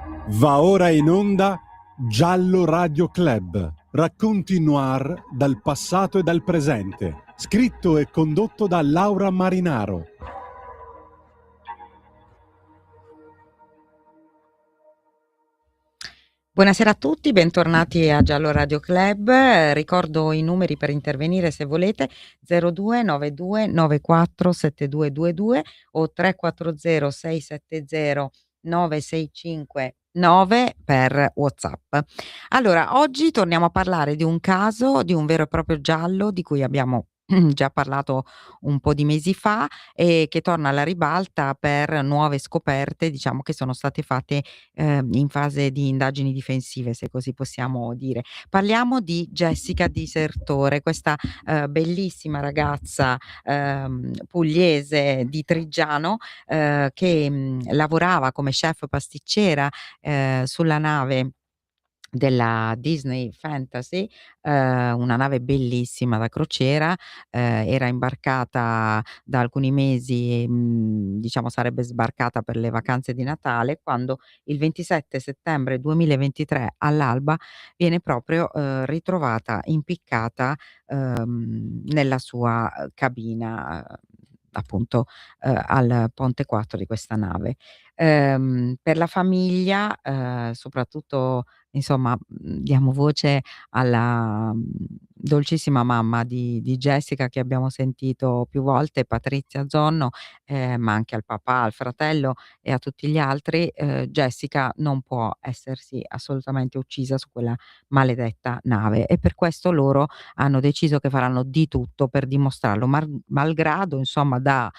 Va ora in onda Giallo Radio Club, racconti noir dal passato e dal presente, scritto e condotto da Laura Marinaro. Buonasera a tutti, bentornati a Giallo Radio Club. Ricordo i numeri per intervenire se volete: 0292 94 7222 o 340 670 9659 per WhatsApp. Allora, oggi torniamo a parlare di un caso, di un vero e proprio giallo di cui abbiamo già parlato un po' di mesi fa e che torna alla ribalta per nuove scoperte, diciamo, che sono state fatte in fase di indagini difensive, se così possiamo dire. Parliamo di Jessica Disertore, questa bellissima ragazza pugliese di Triggiano, che lavorava come chef pasticcera sulla nave della Disney Fantasy, una nave bellissima da crociera. Era imbarcata da alcuni mesi, diciamo sarebbe sbarcata per le vacanze di Natale, quando il 27 settembre 2023 all'alba viene proprio ritrovata impiccata nella sua cabina, appunto al ponte 4 di questa nave. Per la famiglia, soprattutto, insomma, diamo voce alla dolcissima mamma di Jessica, che abbiamo sentito più volte, Patrizia Zonno, ma anche al papà, al fratello e a tutti gli altri. Jessica non può essersi assolutamente uccisa su quella maledetta nave, e per questo loro hanno deciso che faranno di tutto per dimostrarlo, malgrado, insomma, da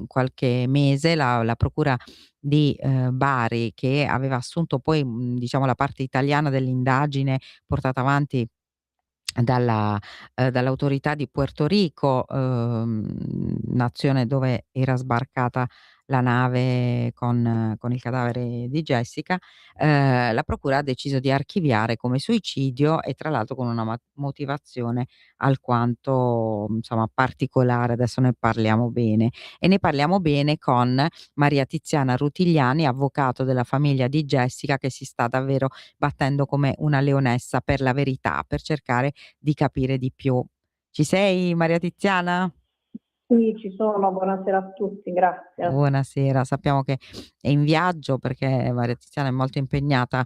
qualche mese la procura di Bari, che aveva assunto poi, diciamo, la parte italiana dell'indagine portata avanti dall'autorità di Puerto Rico, nazione dove era sbarcata la nave con il cadavere di Jessica. La procura ha deciso di archiviare come suicidio, e tra l'altro con una motivazione alquanto, insomma, particolare. Adesso ne parliamo bene, e ne parliamo bene con Maria Tiziana Rutigliani, avvocato della famiglia di Jessica, che si sta davvero battendo come una leonessa per la verità, per cercare di capire di più. Ci sei, Maria Tiziana? Sì, ci sono, buonasera a tutti, grazie. Buonasera, sappiamo che è in viaggio perché Maria Tiziana è molto impegnata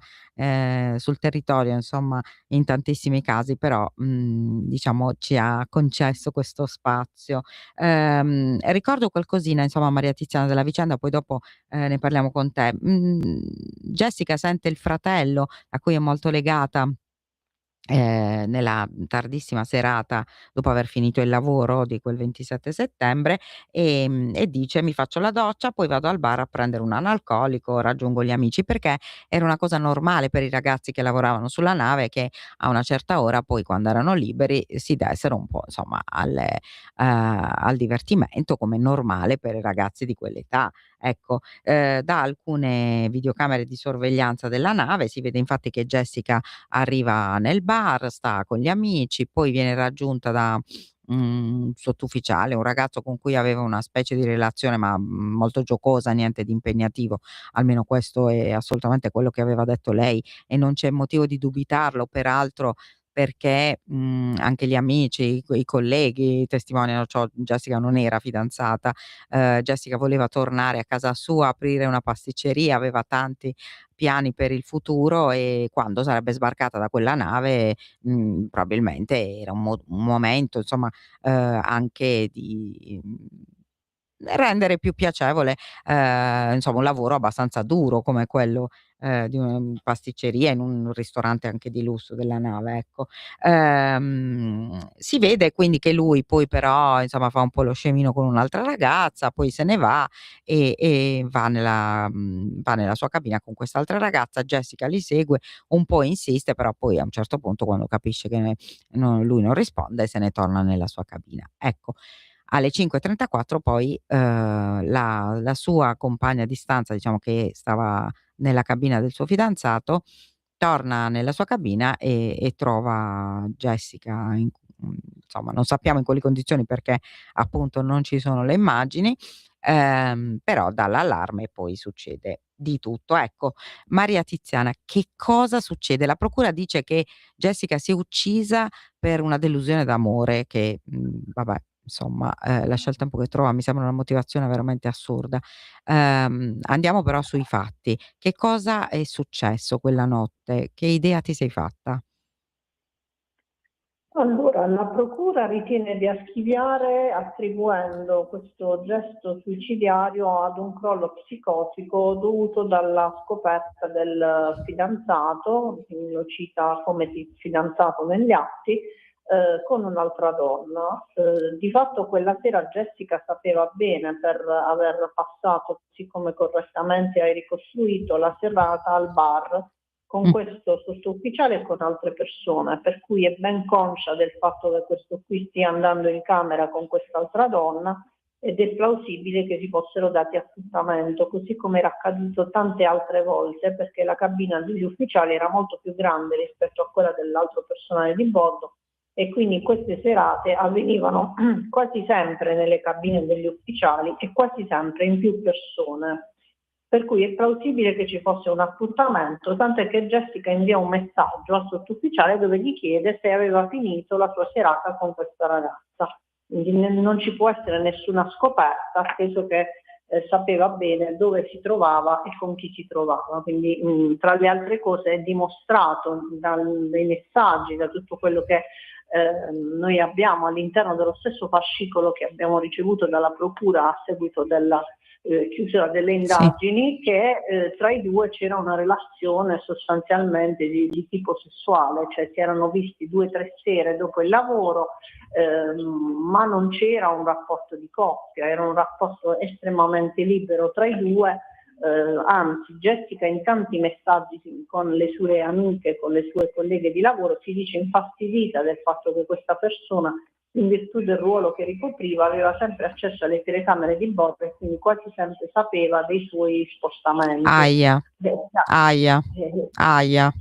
sul territorio, insomma, in tantissimi casi, però diciamo ci ha concesso questo spazio. Ricordo qualcosina, insomma, Maria Tiziana, della vicenda, poi dopo ne parliamo con te. Jessica sente il fratello, a cui è molto legata, nella tardissima serata, dopo aver finito il lavoro di quel 27 settembre, e dice: "Mi faccio la doccia, poi vado al bar a prendere un analcolico, raggiungo gli amici", perché era una cosa normale per i ragazzi che lavoravano sulla nave, che a una certa ora, poi, quando erano liberi, si dessero un po', insomma, al divertimento, come è normale per i ragazzi di quell'età, ecco. Da alcune videocamere di sorveglianza della nave si vede infatti che Jessica arriva nel bar, sta con gli amici, poi viene raggiunta da un sottufficiale, un ragazzo con cui aveva una specie di relazione, ma molto giocosa, niente di impegnativo. Almeno questo è assolutamente quello che aveva detto lei, e non c'è motivo di dubitarlo, peraltro, perché anche gli amici, i colleghi testimoniano ciò. Jessica non era fidanzata. Jessica voleva tornare a casa sua, aprire una pasticceria, aveva tanti piani per il futuro, e quando sarebbe sbarcata da quella nave, probabilmente era un momento, insomma, anche di rendere più piacevole, insomma, un lavoro abbastanza duro come quello di una pasticceria in un ristorante anche di lusso della nave, ecco. Si vede quindi che lui poi, però, insomma, fa un po' lo scemino con un'altra ragazza, poi se ne va, e va nella sua cabina con quest'altra ragazza. Jessica li segue, un po' insiste, però poi a un certo punto, quando capisce che lui non risponde, se ne torna nella sua cabina. Ecco, alle 5:34 poi la sua compagna di stanza, diciamo, che stava nella cabina del suo fidanzato, torna nella sua cabina e trova Jessica insomma, non sappiamo in quali condizioni, perché appunto non ci sono le immagini, però dall'allarme poi succede di tutto. Ecco, Maria Tiziana, che cosa succede? La procura dice che Jessica si è uccisa per una delusione d'amore che, vabbè, insomma, lascia il tempo che trova, mi sembra una motivazione veramente assurda. Andiamo però sui fatti. Che cosa è successo quella notte? Che idea ti sei fatta? Allora, la procura ritiene di archiviare attribuendo questo gesto suicidiario ad un crollo psicotico dovuto dalla scoperta del fidanzato, lo cita come fidanzato negli atti, con un'altra donna. Di fatto quella sera Jessica sapeva bene, per aver passato, siccome correttamente hai ricostruito, la serata al bar con questo sottufficiale e con altre persone, per cui è ben conscia del fatto che questo qui stia andando in camera con quest'altra donna ed è plausibile che si fossero dati appuntamento, così come era accaduto tante altre volte, perché la cabina degli ufficiali era molto più grande rispetto a quella dell'altro personale di bordo e quindi queste serate avvenivano quasi sempre nelle cabine degli ufficiali e quasi sempre in più persone. Per cui è plausibile che ci fosse un appuntamento, tant'è che Jessica invia un messaggio al sottufficiale dove gli chiede se aveva finito la sua serata con questa ragazza. Quindi non ci può essere nessuna scoperta, atteso che sapeva bene dove si trovava e con chi si trovava. Quindi tra le altre cose è dimostrato dai messaggi, da tutto quello che noi abbiamo all'interno dello stesso fascicolo che abbiamo ricevuto dalla procura a seguito della chiusura delle indagini, che tra i due c'era una relazione sostanzialmente di tipo sessuale, cioè si erano visti 2 o 3 sere dopo il lavoro, ma non c'era un rapporto di coppia, era un rapporto estremamente libero tra i due. Anzi, Jessica in tanti messaggi con le sue amiche, con le sue colleghe di lavoro, si dice infastidita del fatto che questa persona, in virtù del ruolo che ricopriva, aveva sempre accesso alle telecamere di bordo e quindi quasi sempre sapeva dei suoi spostamenti. Aia, aia, aia.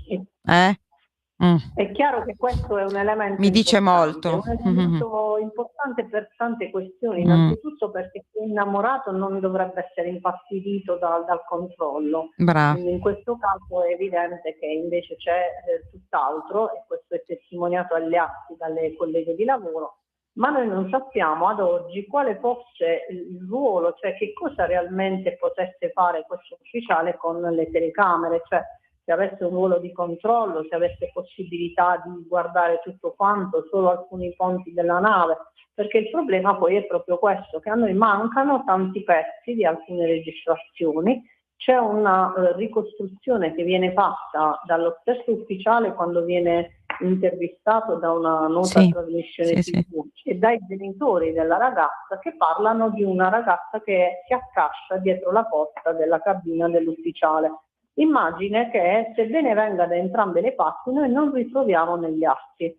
È chiaro che questo è un elemento Mi dice molto. un elemento importante per tante questioni, innanzitutto perché chi è innamorato non dovrebbe essere infastidito dal controllo. Quindi in questo caso è evidente che invece c'è tutt'altro, e questo è testimoniato agli atti dalle colleghe di lavoro, ma noi non sappiamo ad oggi quale fosse il ruolo, cioè che cosa realmente potesse fare questo ufficiale con le telecamere, cioè se avesse un ruolo di controllo, se avesse possibilità di guardare tutto quanto, solo alcuni ponti della nave, perché il problema poi è proprio questo, che a noi mancano tanti pezzi di alcune registrazioni, c'è una ricostruzione che viene fatta dallo stesso ufficiale quando viene intervistato da una nota trasmissione TV e dai genitori della ragazza, che parlano di una ragazza che si accascia dietro la porta della cabina dell'ufficiale. Immagine che, sebbene venga da entrambe le parti, noi non ritroviamo negli atti.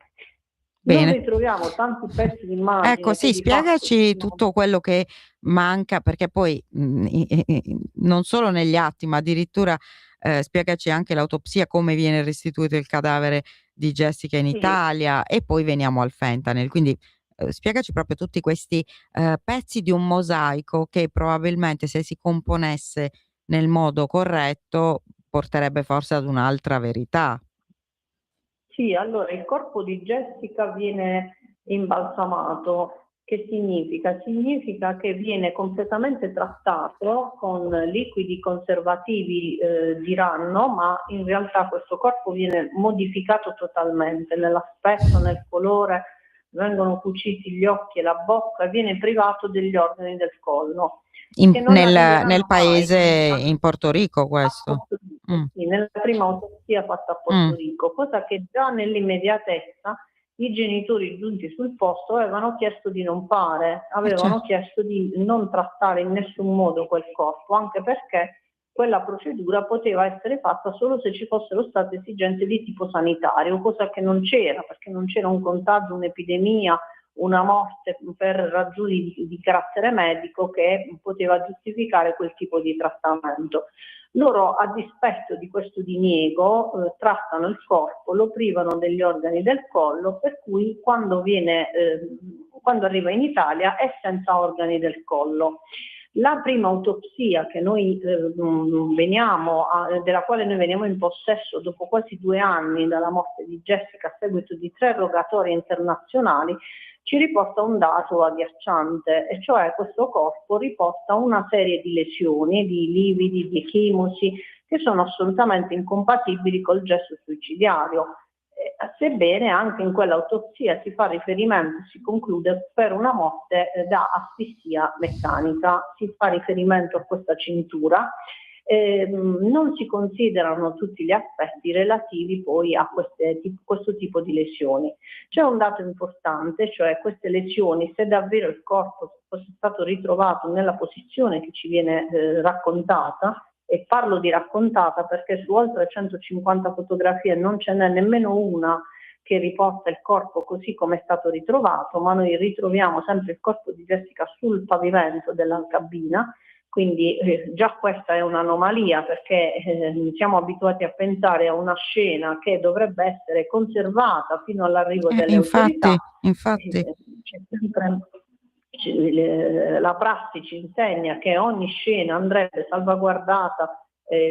Non ritroviamo tanti pezzi di immagine. Ecco, sì, spiegaci tutto quello che manca, perché poi non solo negli atti, ma addirittura spiegaci anche l'autopsia, come viene restituito il cadavere di Jessica in Italia, e poi veniamo al fentanyl. Quindi spiegaci proprio tutti questi pezzi di un mosaico che probabilmente, se si componesse nel modo corretto, porterebbe forse ad un'altra verità. Sì, allora il corpo di Jessica viene imbalsamato. Che significa? Significa che viene completamente trattato con liquidi conservativi, diranno, ma in realtà questo corpo viene modificato totalmente nell'aspetto, nel colore, vengono cuciti gli occhi e la bocca, viene privato degli organi del collo. Nel paese, in Porto Rico, questo? Sì, nella prima autopsia fatta a Porto Rico, cosa che già nell'immediatezza i genitori giunti sul posto avevano chiesto di non fare, avevano chiesto di non trattare in nessun modo quel corpo, anche perché quella procedura poteva essere fatta solo se ci fossero state esigenze di tipo sanitario, cosa che non c'era, perché non c'era un contagio, un'epidemia, una morte per ragioni di carattere medico che poteva giustificare quel tipo di trattamento. Loro, a dispetto di questo diniego, trattano il corpo, lo privano degli organi del collo, per cui quando arriva in Italia è senza organi del collo. La prima autopsia che noi della quale noi veniamo in possesso dopo quasi 2 anni dalla morte di Jessica a seguito di 3 rogatorie internazionali, ci riporta un dato agghiacciante, e cioè questo corpo riporta una serie di lesioni, di lividi, di ecchimosi, che sono assolutamente incompatibili col gesto suicidiario. Sebbene anche in quell'autopsia si fa riferimento, si conclude per una morte da asfissia meccanica, si fa riferimento a questa cintura, non si considerano tutti gli aspetti relativi poi a questo tipo di lesioni. C'è un dato importante, cioè queste lesioni, se davvero il corpo fosse stato ritrovato nella posizione che ci viene raccontata, e parlo di raccontata perché su oltre 150 fotografie non ce n'è nemmeno una che riporta il corpo così come è stato ritrovato, ma noi ritroviamo sempre il corpo di Jessica sul pavimento della cabina, quindi già questa è un'anomalia, perché siamo abituati a pensare a una scena che dovrebbe essere conservata fino all'arrivo delle autorità. Infatti. C'è sempre la prassi ci insegna che ogni scena andrebbe salvaguardata,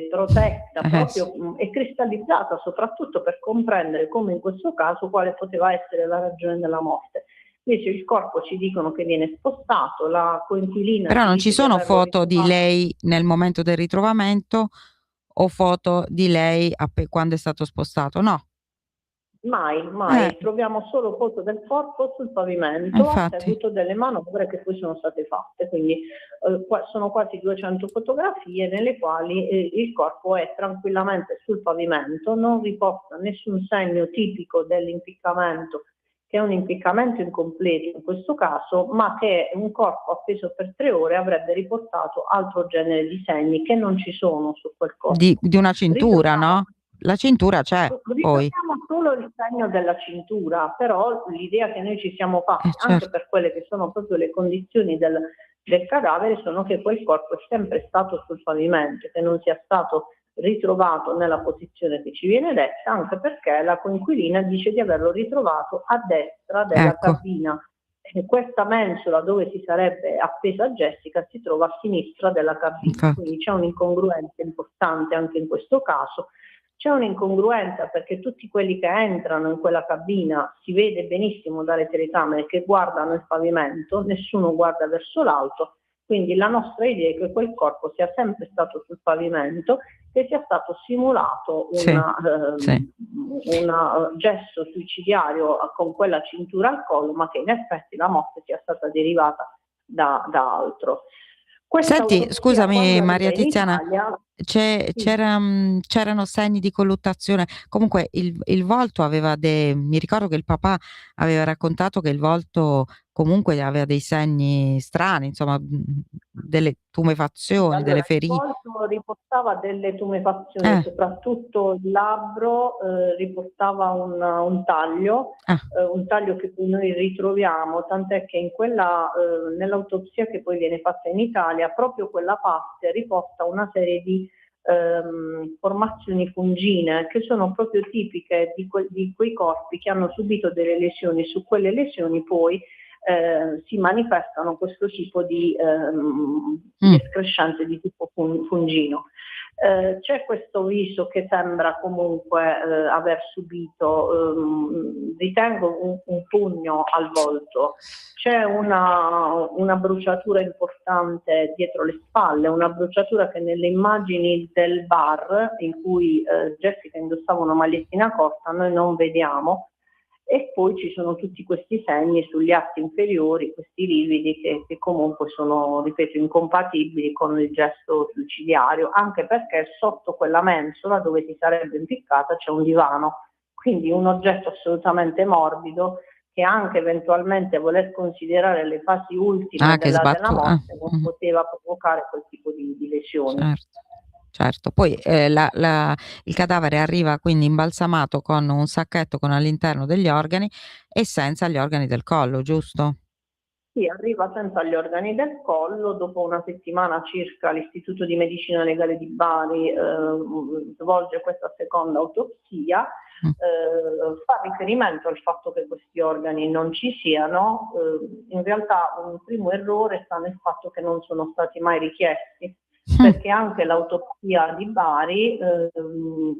protetta proprio e cristallizzata, soprattutto per comprendere come in questo caso quale poteva essere la ragione della morte. Invece il corpo ci dicono che viene spostato, la coinquilina. Però non ci sono foto di lei nel momento del ritrovamento o foto di lei quando è stato spostato, no? Mai. Troviamo solo foto del corpo sul pavimento a seguito delle manovre che poi sono state fatte, quindi sono quasi 200 fotografie nelle quali il corpo è tranquillamente sul pavimento, non riporta nessun segno tipico dell'impiccamento, che è un impiccamento incompleto in questo caso, ma che un corpo appeso per 3 ore avrebbe riportato altro genere di segni che non ci sono su quel corpo. Di una cintura, no? La cintura c'è, poi. Ritroviamo solo il segno della cintura, però l'idea che noi ci siamo fatti, certo, anche per quelle che sono proprio le condizioni del cadavere, sono che quel corpo è sempre stato sul pavimento, che non sia stato ritrovato nella posizione che ci viene detta, anche perché la coinquilina dice di averlo ritrovato a destra della cabina. Questa mensola dove si sarebbe appesa Jessica si trova a sinistra della cabina, quindi c'è un'incongruenza importante anche in questo caso. C'è un'incongruenza perché tutti quelli che entrano in quella cabina, si vede benissimo dalle telecamere che guardano il pavimento, nessuno guarda verso l'alto, quindi la nostra idea è che quel corpo sia sempre stato sul pavimento, che sia stato simulato un gesto suicidiario con quella cintura al collo, ma che in effetti la morte sia stata derivata da altro. Senti, scusami Maria Tiziana, Italia, c'erano segni di colluttazione. Comunque il volto aveva mi ricordo che il papà aveva raccontato che il volto comunque aveva dei segni strani, insomma, delle tumefazioni, delle ferite. Il volto riportava delle tumefazioni, soprattutto il labbro riportava un taglio, un taglio che poi noi ritroviamo, tant'è che in nell'autopsia che poi viene fatta in Italia, proprio quella parte riporta una serie di formazioni fungine che sono proprio tipiche di quei corpi che hanno subito delle lesioni. Su quelle lesioni poi si manifestano questo tipo di escrescenze di tipo fungino. C'è questo viso che sembra comunque aver subito, ritengo, un pugno al volto. C'è una bruciatura importante dietro le spalle, una bruciatura che nelle immagini del bar in cui Jessica indossava una magliettina corta noi non vediamo. E poi ci sono tutti questi segni sugli atti inferiori, questi lividi che comunque sono, ripeto, incompatibili con il gesto suicidiario, anche perché sotto quella mensola dove si sarebbe impiccata c'è un divano, quindi un oggetto assolutamente morbido che anche eventualmente voler considerare le fasi ultime della morte non poteva provocare quel tipo di lesioni. Certo, poi il cadavere arriva quindi imbalsamato con un sacchetto con all'interno degli organi e senza gli organi del collo, giusto? Sì, arriva senza gli organi del collo. Dopo una settimana circa l'Istituto di Medicina Legale di Bari svolge questa seconda autopsia. fa riferimento al fatto che questi organi non ci siano. In realtà un primo errore sta nel fatto che non sono stati mai richiesti, perché anche l'autopsia di Bari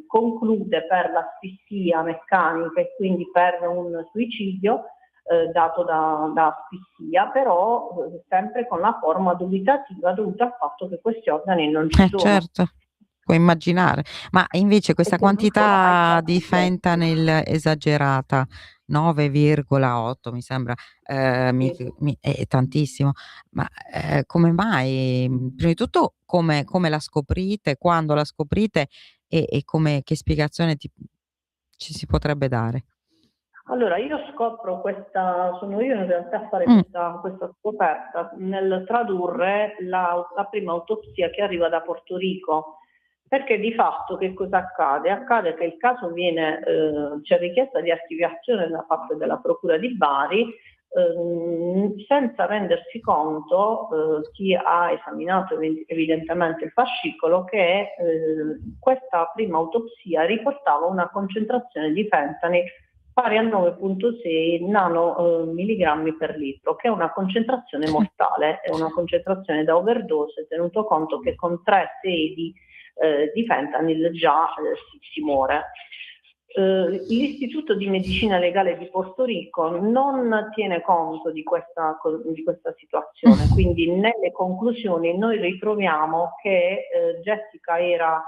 conclude per l'asfissia meccanica e quindi per un suicidio dato da asfissia, però sempre con la forma dubitativa dovuta al fatto che questi organi non ci sono. Certo, puoi immaginare. Ma invece questa quantità di fentanyl esagerata, 9,8 mi sembra, è tantissimo. Ma come mai? Prima di tutto come la scoprite, quando la scoprite e che spiegazione ci si potrebbe dare? Allora, io scopro sono io in realtà a fare questa scoperta nel tradurre la prima autopsia che arriva da Porto Rico, perché di fatto che cosa accade? Accade che il caso c'è richiesta di archiviazione da parte della Procura di Bari, senza rendersi conto, chi ha esaminato evidentemente il fascicolo, che questa prima autopsia riportava una concentrazione di fentanyl pari a 9,6 nanomilligrammi per litro, che è una concentrazione mortale, è una concentrazione da overdose, tenuto conto che con 3 sedi di fentanyl già si muore. L'Istituto di Medicina Legale di Porto Rico non tiene conto di questa situazione, quindi nelle conclusioni noi ritroviamo che Jessica era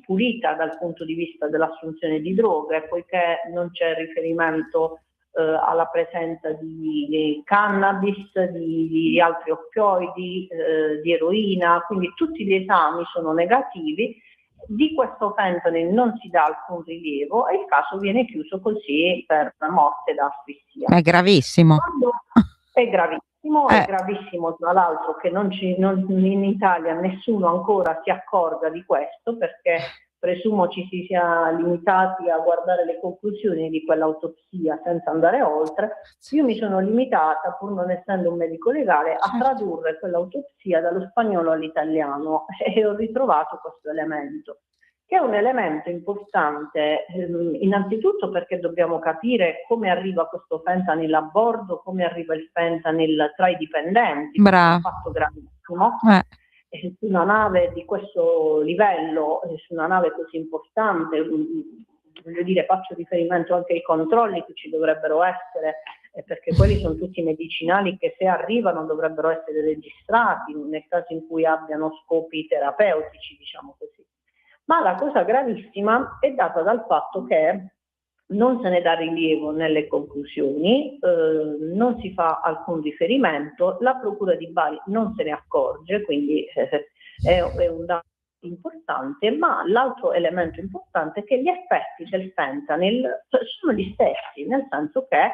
pulita dal punto di vista dell'assunzione di droghe, poiché non c'è riferimento alla presenza di cannabis, di altri oppioidi, di eroina, quindi tutti gli esami sono negativi. Di questo fentanyl non si dà alcun rilievo e il caso viene chiuso così per morte da asfissia. È gravissimo. È gravissimo tra l'altro che in Italia nessuno ancora si accorga di questo, perché presumo ci si sia limitati a guardare le conclusioni di quell'autopsia senza andare oltre. Io mi sono limitata, pur non essendo un medico legale, a tradurre quell'autopsia dallo spagnolo all'italiano e ho ritrovato questo elemento, che è un elemento importante innanzitutto perché dobbiamo capire come arriva questo fentanyl a bordo, come arriva il fentanyl tra i dipendenti. È un fatto gravissimo. Su una nave di questo livello, su una nave così importante, voglio dire, faccio riferimento anche ai controlli che ci dovrebbero essere, perché quelli sono tutti medicinali che se arrivano dovrebbero essere registrati nel caso in cui abbiano scopi terapeutici, diciamo così. Ma la cosa gravissima è data dal fatto che non se ne dà rilievo nelle conclusioni, non si fa alcun riferimento, la Procura di Bari non se ne accorge, quindi è un dato importante, ma l'altro elemento importante è che gli effetti del fentanyl sono gli stessi, nel senso che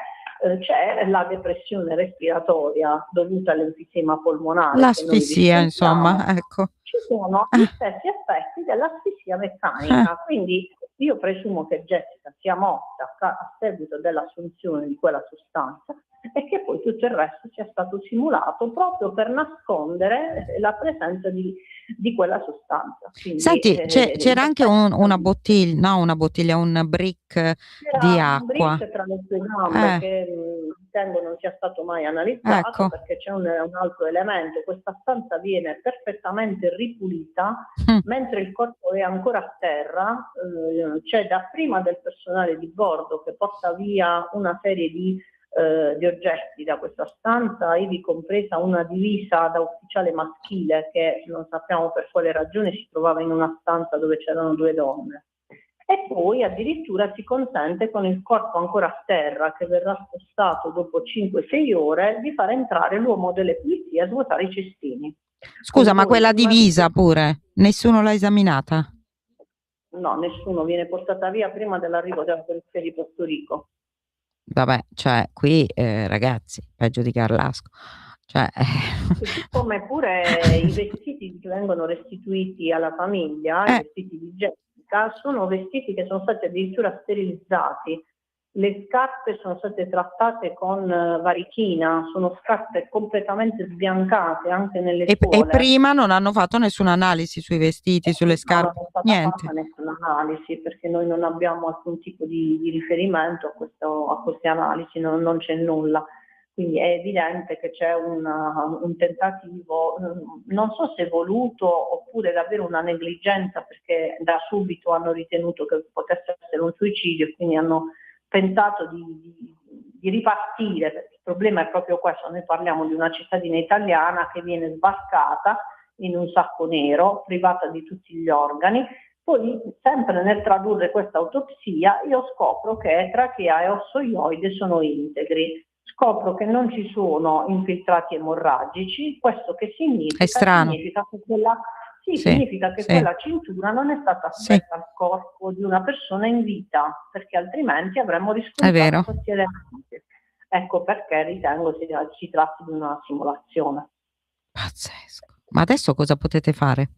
c'è la depressione respiratoria dovuta all'enfisema polmonare. L'asfissia, insomma, ecco. Ci sono gli stessi effetti dell'asfissia meccanica, quindi io presumo che Jessica sia morta a seguito dell'assunzione di quella sostanza e che poi tutto il resto sia stato simulato proprio per nascondere la presenza di quella sostanza. Quindi, senti, c'era anche una bottiglia, un brick di acqua. Un brick tra le sue gambe che ritengo non sia stato mai analizzato, perché c'è un altro elemento: questa stanza viene perfettamente ripulita mentre il corpo è ancora a terra, c'è dapprima del personale di bordo che porta via una serie di oggetti da questa stanza, ivi compresa una divisa da ufficiale maschile che non sappiamo per quale ragione si trovava in una stanza dove c'erano 2 donne. E poi addirittura si consente, con il corpo ancora a terra che verrà spostato dopo 5-6 ore, di far entrare l'uomo delle pulizie a svuotare i cestini. Scusa, ma quella divisa pure, nessuno l'ha esaminata? No, nessuno, viene portata via prima dell'arrivo della polizia di Porto Rico. Vabbè, cioè qui ragazzi, peggio di Carlasco. Come pure i vestiti che vengono restituiti alla famiglia, i vestiti di Jessica, sono vestiti che sono stati addirittura sterilizzati Le scarpe sono state trattate con varichina, sono scarpe completamente sbiancate anche nelle E suole. prima non hanno fatto nessuna analisi sui vestiti, sulle scarpe? Non è stata Niente. fatta nessuna analisi, perché noi non abbiamo alcun tipo di riferimento a queste analisi, non c'è nulla. Quindi è evidente che c'è un tentativo, non so se voluto oppure davvero una negligenza, perché da subito hanno ritenuto che potesse essere un suicidio e quindi hanno pensato di ripartire, perché il problema è proprio questo: noi parliamo di una cittadina italiana che viene sbarcata in un sacco nero, privata di tutti gli organi. Poi, sempre nel tradurre questa autopsia, io scopro che trachea e ossoioide sono integri, scopro che non ci sono infiltrati emorragici. Questo che significa? È strano. Significa che significa che quella cintura non è stata stretta al corpo di una persona in vita, perché altrimenti avremmo riscontrato questi elementi. Ecco perché ritengo si tratti di una simulazione. Pazzesco. Ma adesso cosa potete fare?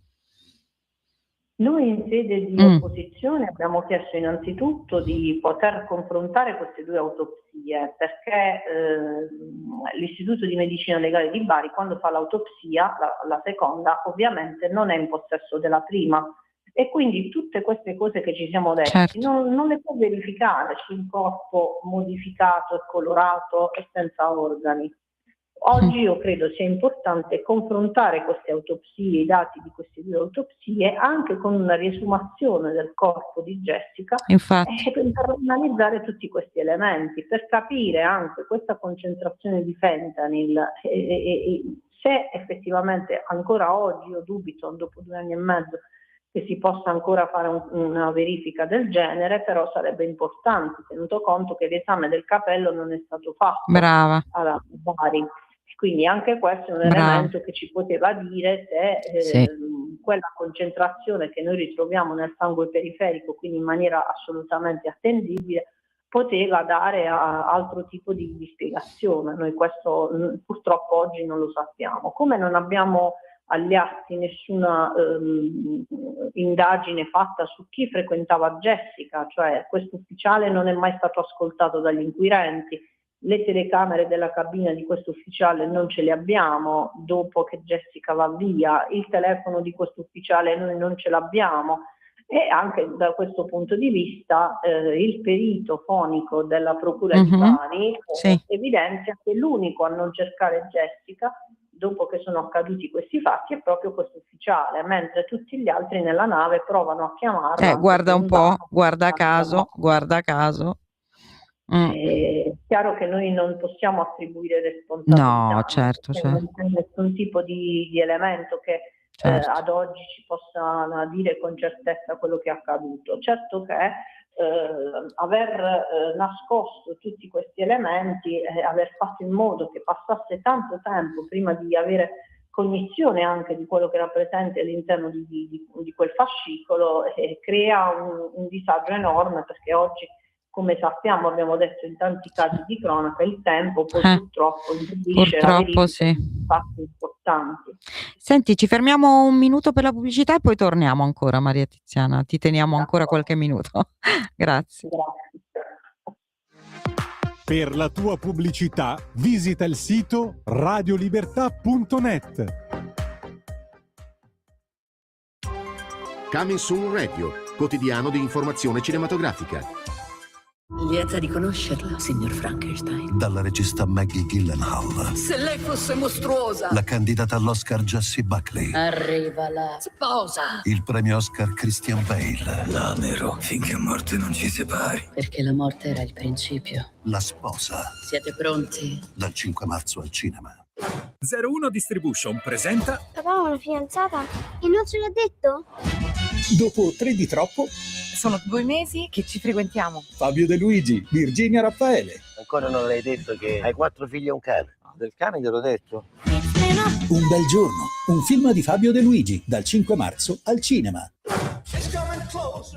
Noi in sede di opposizione abbiamo chiesto innanzitutto di poter confrontare queste due autopsie, perché l'Istituto di Medicina Legale di Bari, quando fa l'autopsia, la seconda, ovviamente non è in possesso della prima, e quindi tutte queste cose che ci siamo detti non le può verificare su un corpo modificato e colorato e senza organi. Oggi io credo sia importante confrontare queste autopsie, i dati di queste due autopsie, anche con una riesumazione del corpo di Jessica, per analizzare tutti questi elementi, per capire anche questa concentrazione di fentanyl se effettivamente ancora oggi, io dubito dopo 2 anni e mezzo che si possa ancora fare una verifica del genere, però sarebbe importante, tenuto conto che l'esame del capello non è stato fatto alla Bari. Quindi anche questo è un elemento che ci poteva dire se quella concentrazione che noi ritroviamo nel sangue periferico, quindi in maniera assolutamente attendibile, poteva dare altro tipo di spiegazione. Noi questo purtroppo oggi non lo sappiamo. Come non abbiamo agli atti nessuna indagine fatta su chi frequentava Jessica, cioè questo ufficiale non è mai stato ascoltato dagli inquirenti. Le telecamere della cabina di questo ufficiale non ce le abbiamo dopo che Jessica va via, il telefono di questo ufficiale noi non ce l'abbiamo, e anche da questo punto di vista il perito fonico della Procura di Bari evidenzia che l'unico a non cercare Jessica dopo che sono accaduti questi fatti è proprio questo ufficiale, mentre tutti gli altri nella nave provano a chiamarla. Guarda un po', guarda caso. È chiaro che noi non possiamo attribuire responsabilità, no, certo. Non c'è nessun tipo di elemento che ad oggi ci possa dire con certezza quello che è accaduto. Certo che aver nascosto tutti questi elementi, aver fatto in modo che passasse tanto tempo prima di avere cognizione anche di quello che era presente all'interno di quel fascicolo, crea un disagio enorme, perché oggi, come sappiamo, abbiamo detto in tanti casi di cronaca, il tempo poi purtroppo impedisce la verifica di fatti importanti. Senti, ci fermiamo un minuto per la pubblicità e poi torniamo ancora, Maria Tiziana. Ti teniamo ancora qualche minuto. Grazie. Per la tua pubblicità visita il sito radiolibertà.net. Coming Soon Radio, quotidiano di informazione cinematografica. Lieta di conoscerla, signor Frankenstein. Dalla regista Maggie Gyllenhaal. Se lei fosse mostruosa. La candidata all'Oscar Jessie Buckley. Arriva la sposa. Il premio Oscar Christian Bale. L'amero finché morte non ci separi. Perché la morte era il principio. La sposa. Siete pronti? Dal 5 marzo al cinema. 01 Distribution presenta. Papà ha una fidanzata? E non ce l'ha detto? Dopo 3 di troppo. Sono 2 mesi che ci frequentiamo. Fabio De Luigi, Virginia Raffaele. Ancora non l'hai detto che hai 4 figli e un cane? Del cane gliel'ho detto. Un bel giorno, un film di Fabio De Luigi, dal 5 marzo al cinema.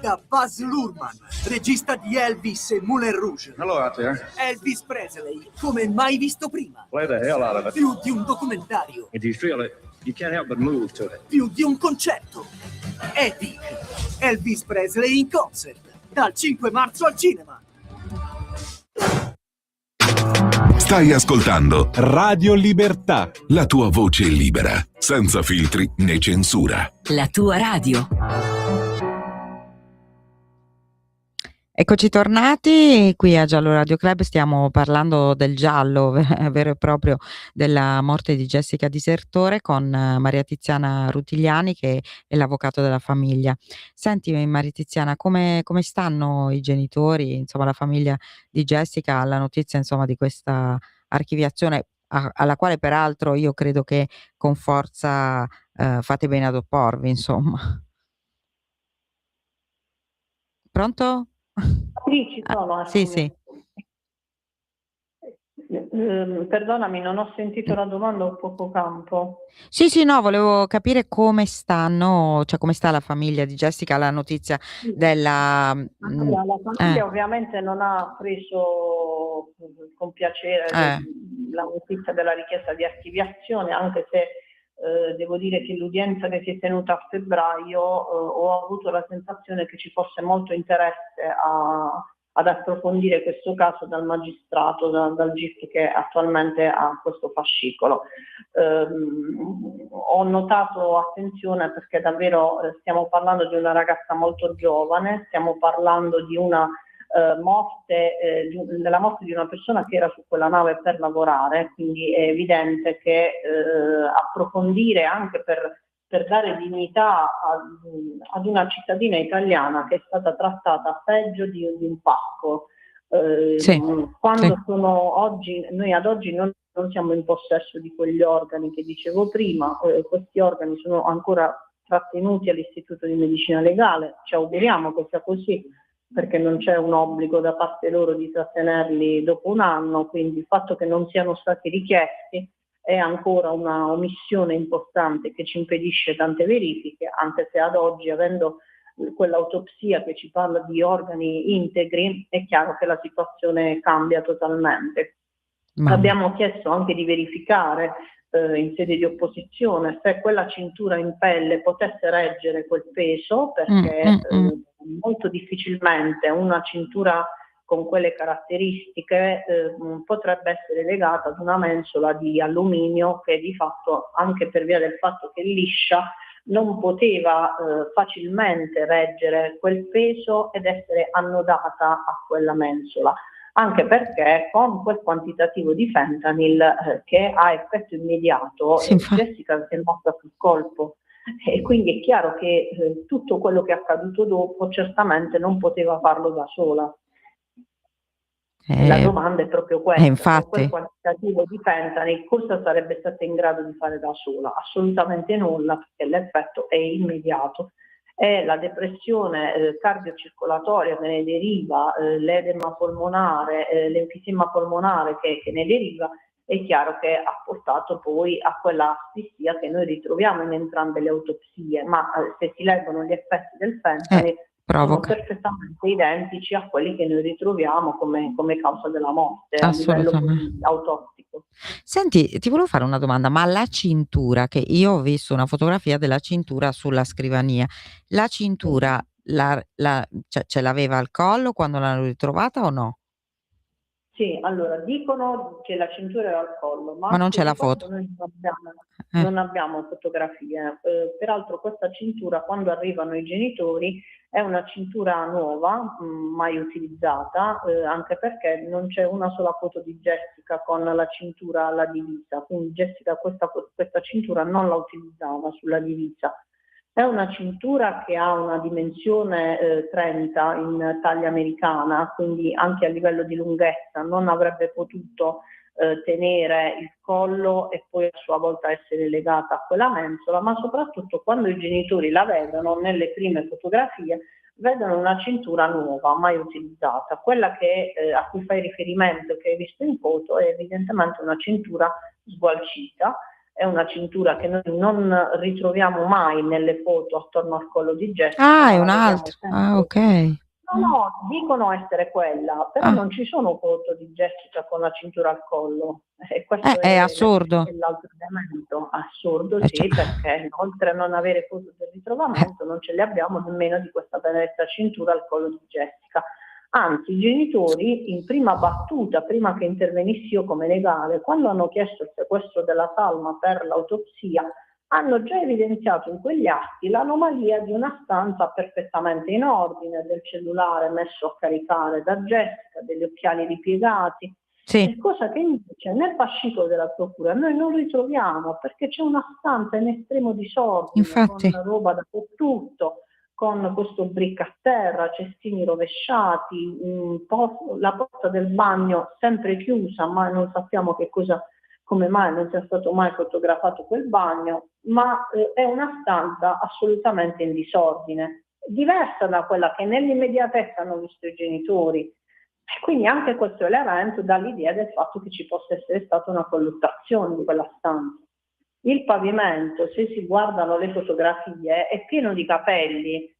Da Baz Luhrmann, regista di Elvis e Moulin Rouge. Hello out there. Elvis Presley, come mai visto prima. Play the hell out of it. Più di un documentario. If you feel it, you can't help but move to it. Più di un concerto. Epic. Elvis Presley in concert, dal 5 marzo al cinema. Stai ascoltando Radio Libertà. la tua voce libera, senza filtri né censura. La tua radio. Eccoci tornati qui a Giallo Radio Club, stiamo parlando del giallo vero e proprio della morte di Jessica Disertore con Maria Tiziana Rutigliani, che è l'avvocato della famiglia. Senti Maria Tiziana, come stanno i genitori, insomma la famiglia di Jessica, alla notizia insomma di questa archiviazione alla quale peraltro io credo che con forza fate bene ad opporvi, insomma. Pronto? Sì, ci sono. Sì. Perdonami, non ho sentito la domanda, ho poco campo. Sì, no, volevo capire come stanno, cioè come sta la famiglia di Jessica alla notizia della... Allora, la famiglia ovviamente non ha preso con piacere la notizia della richiesta di archiviazione, anche se devo dire che l'udienza che si è tenuta a febbraio ho avuto la sensazione che ci fosse molto interesse ad approfondire questo caso dal magistrato, dal GIP che attualmente ha questo fascicolo. Ho notato attenzione perché davvero stiamo parlando di una ragazza molto giovane, stiamo parlando di una della morte di una persona che era su quella nave per lavorare, quindi è evidente che approfondire anche per dare dignità ad una cittadina italiana che è stata trattata peggio di un pacco. Sono oggi, noi ad oggi non siamo in possesso di quegli organi che dicevo prima, questi organi sono ancora trattenuti all'Istituto di Medicina Legale, ci auguriamo che sia così, perché non c'è un obbligo da parte loro di trattenerli dopo un anno, quindi il fatto che non siano stati richiesti è ancora una omissione importante che ci impedisce tante verifiche, anche se ad oggi, avendo quell'autopsia che ci parla di organi integri, è chiaro che la situazione cambia totalmente. Abbiamo chiesto anche di verificare in sede di opposizione se quella cintura in pelle potesse reggere quel peso, perché molto difficilmente una cintura con quelle caratteristiche potrebbe essere legata ad una mensola di alluminio che di fatto, anche per via del fatto che è liscia, non poteva facilmente reggere quel peso ed essere annodata a quella mensola, anche perché con quel quantitativo di fentanyl che ha effetto immediato, Jessica si è morta sul colpo. E quindi è chiaro che tutto quello che è accaduto dopo certamente non poteva farlo da sola. La domanda è proprio questa: infatti, quel quantitativo di fentanyl cosa sarebbe stata in grado di fare da sola? Assolutamente nulla, perché l'effetto è immediato. È la depressione cardiocircolatoria che ne deriva, l'edema polmonare, l'enfisema polmonare che ne deriva. È chiaro che ha portato poi a quella asfissia che noi ritroviamo in entrambe le autopsie, ma se si leggono gli effetti del fentanyl sono perfettamente identici a quelli che noi ritroviamo come causa della morte a livello autopsico. Senti, ti volevo fare una domanda, ma la cintura, che io ho visto una fotografia della cintura sulla scrivania, la cintura cioè, ce l'aveva al collo quando l'hanno ritrovata o no? Sì, allora dicono che la cintura era al collo, ma non c'è la foto. Noi non abbiamo fotografie. Peraltro questa cintura, quando arrivano i genitori, è una cintura nuova, mai utilizzata, anche perché non c'è una sola foto di Jessica con la cintura alla divisa, quindi Jessica questa cintura non la utilizzava sulla divisa. È una cintura che ha una dimensione 30 in taglia americana, quindi anche a livello di lunghezza non avrebbe potuto tenere il collo e poi a sua volta essere legata a quella mensola, ma soprattutto quando i genitori la vedono nelle prime fotografie vedono una cintura nuova, mai utilizzata. Quella a cui fai riferimento, che hai visto in foto, è evidentemente una cintura sgualcita. È una cintura che noi non ritroviamo mai nelle foto attorno al collo di Jessica. È un'altra. Ok. No, dicono essere quella, però non ci sono foto di Jessica con la cintura al collo. E questo è assurdo. È l'altro elemento. Assurdo, sì, perché oltre a non avere foto del ritrovamento, non ce le abbiamo nemmeno di questa benedetta cintura al collo di Jessica. Anzi, i genitori in prima battuta, prima che intervenissi io come legale, quando hanno chiesto il sequestro della salma per l'autopsia, hanno già evidenziato in quegli atti l'anomalia di una stanza perfettamente in ordine, del cellulare messo a caricare da Jessica, degli occhiali ripiegati, cosa che invece nel fascicolo della procura noi non ritroviamo, perché c'è una stanza in estremo disordine, con roba dappertutto, con questo brick a terra, cestini rovesciati, la porta del bagno sempre chiusa, ma non sappiamo come mai non sia stato mai fotografato quel bagno, ma è una stanza assolutamente in disordine, diversa da quella che nell'immediatezza hanno visto i genitori. E quindi anche questo elemento dà l'idea del fatto che ci possa essere stata una colluttazione di quella stanza. Il pavimento, se si guardano le fotografie, è pieno di capelli,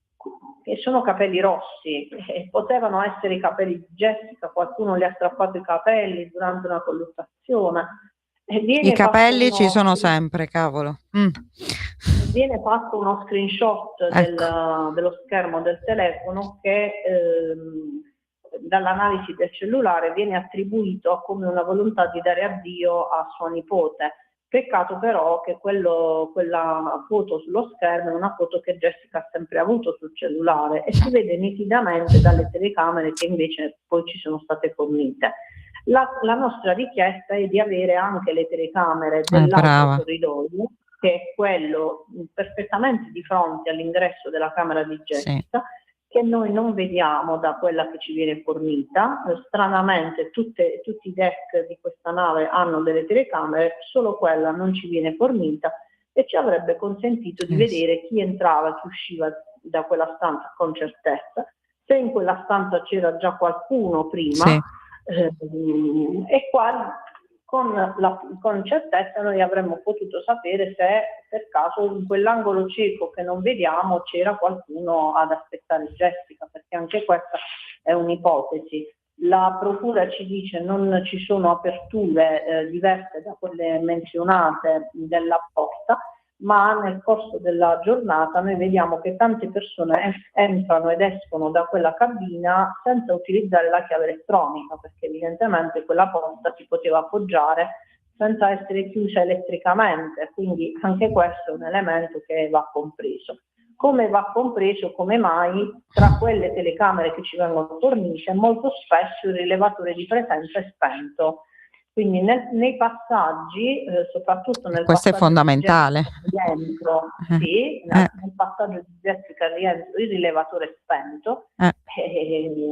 che sono capelli rossi, potevano essere i capelli di Jessica, qualcuno le ha strappato i capelli durante una colluttazione. I capelli ci sono sempre, cavolo. Viene fatto uno screenshot dello schermo del telefono che dall'analisi del cellulare viene attribuito come una volontà di dare avvio a sua nipote. Peccato però che quella foto sullo schermo è una foto che Jessica ha sempre avuto sul cellulare e si vede nitidamente dalle telecamere che invece poi ci sono state fornite. La nostra richiesta è di avere anche le telecamere dell'altro corridoio, che è quello perfettamente di fronte all'ingresso della camera di Jessica, che noi non vediamo da quella che ci viene fornita. Stranamente tutti i deck di questa nave hanno delle telecamere, solo quella non ci viene fornita e ci avrebbe consentito di vedere chi entrava e chi usciva da quella stanza con certezza, se in quella stanza c'era già qualcuno prima, e qua con certezza noi avremmo potuto sapere se per caso in quell'angolo cieco che non vediamo c'era qualcuno ad aspettare Jessica, perché anche questa è un'ipotesi. La procura ci dice non ci sono aperture diverse da quelle menzionate della porta, ma nel corso della giornata noi vediamo che tante persone entrano ed escono da quella cabina senza utilizzare la chiave elettronica, perché evidentemente quella porta si poteva appoggiare senza essere chiusa elettricamente, quindi anche questo è un elemento che va compreso. Come va compreso come mai tra quelle telecamere che ci vengono fornite molto spesso il rilevatore di presenza è spento. Quindi nei passaggi, soprattutto nel questo è fondamentale. Rientro, nel passaggio di Jessica al rientro il rilevatore è spento,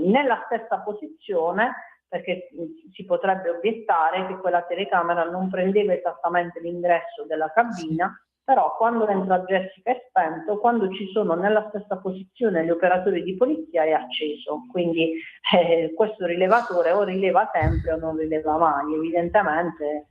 nella stessa posizione, perché si potrebbe obiettare che quella telecamera non prendeva esattamente l'ingresso della cabina, però quando entra Jessica è spento, quando ci sono nella stessa posizione gli operatori di polizia è acceso, quindi questo rilevatore o rileva sempre o non rileva mai, evidentemente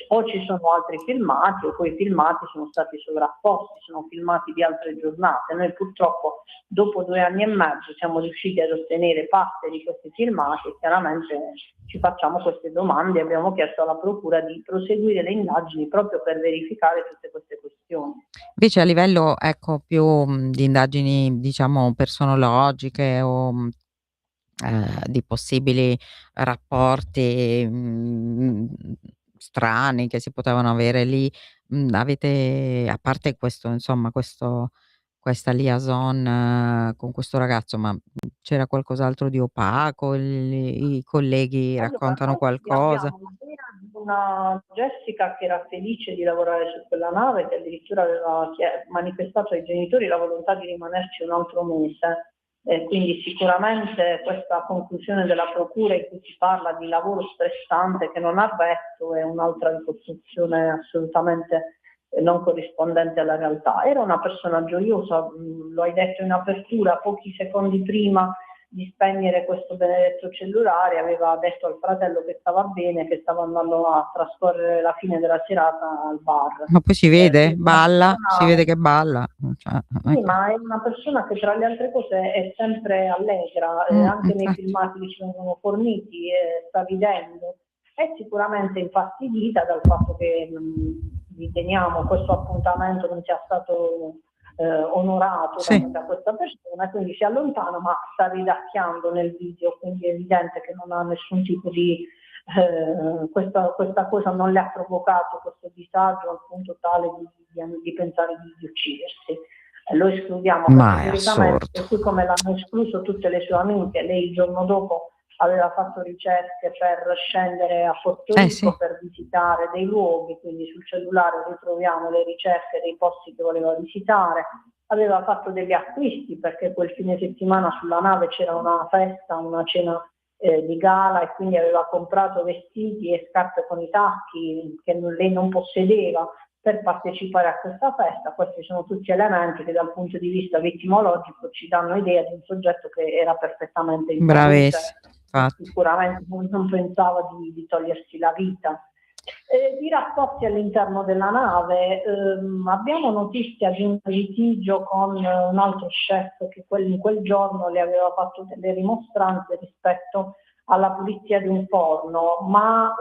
o ci sono altri filmati o quei filmati sono stati sovrapposti, sono filmati di altre giornate. Noi purtroppo dopo 2 anni e mezzo siamo riusciti ad ottenere parte di questi filmati e chiaramente ci facciamo queste domande e abbiamo chiesto alla procura di proseguire le indagini proprio per verificare tutte queste questioni. Invece a livello più di indagini diciamo personologiche o di possibili rapporti strani che si potevano avere lì, avete, a parte questo insomma questa liaison con questo ragazzo, ma c'era qualcos'altro di opaco? I colleghi raccontano qualcosa? Abbiamo una Jessica che era felice di lavorare su quella nave, che addirittura aveva manifestato ai genitori la volontà di rimanerci un altro mese. Quindi sicuramente questa conclusione della procura in cui si parla di lavoro stressante che non ha retto è un'altra ricostruzione assolutamente non corrispondente alla realtà. Era una persona gioiosa, lo hai detto in apertura, pochi secondi prima di spegnere questo benedetto cellulare aveva detto al fratello che stava bene, che stava andando a trascorrere la fine della serata al bar. Ma poi si vede, balla, si vede che balla. Sì, ma è una persona che tra le altre cose è sempre allegra, anche nei filmati che ci vengono forniti sta ridendo. È sicuramente infastidita dal fatto che riteniamo questo appuntamento non sia stato onorato Sì. da questa persona, quindi si allontana ma sta ridacchiando nel video, quindi è evidente che non ha nessun tipo di questa cosa non le ha provocato questo disagio al punto tale di pensare di uccidersi. Lo escludiamo Ma è categoricamente, assurdo. così come l'hanno escluso tutte le sue amiche. Lei il giorno dopo aveva fatto ricerche per scendere a Porto Rico, Sì. per visitare dei luoghi, quindi sul cellulare ritroviamo le ricerche dei posti che voleva visitare. Aveva fatto degli acquisti perché quel fine settimana sulla nave c'era una festa, una cena di gala, e quindi aveva comprato vestiti e scarpe con i tacchi che lei non possedeva per partecipare a questa festa. Questi sono tutti elementi che dal punto di vista vittimologico ci danno idea di un soggetto che era perfettamente in salute, Bravissimo, infatti. sicuramente non pensava di togliersi la vita. Di rapporti all'interno della nave, abbiamo notizia di un litigio con un altro chef che in quel giorno le aveva fatto delle rimostranze rispetto alla pulizia di un forno, ma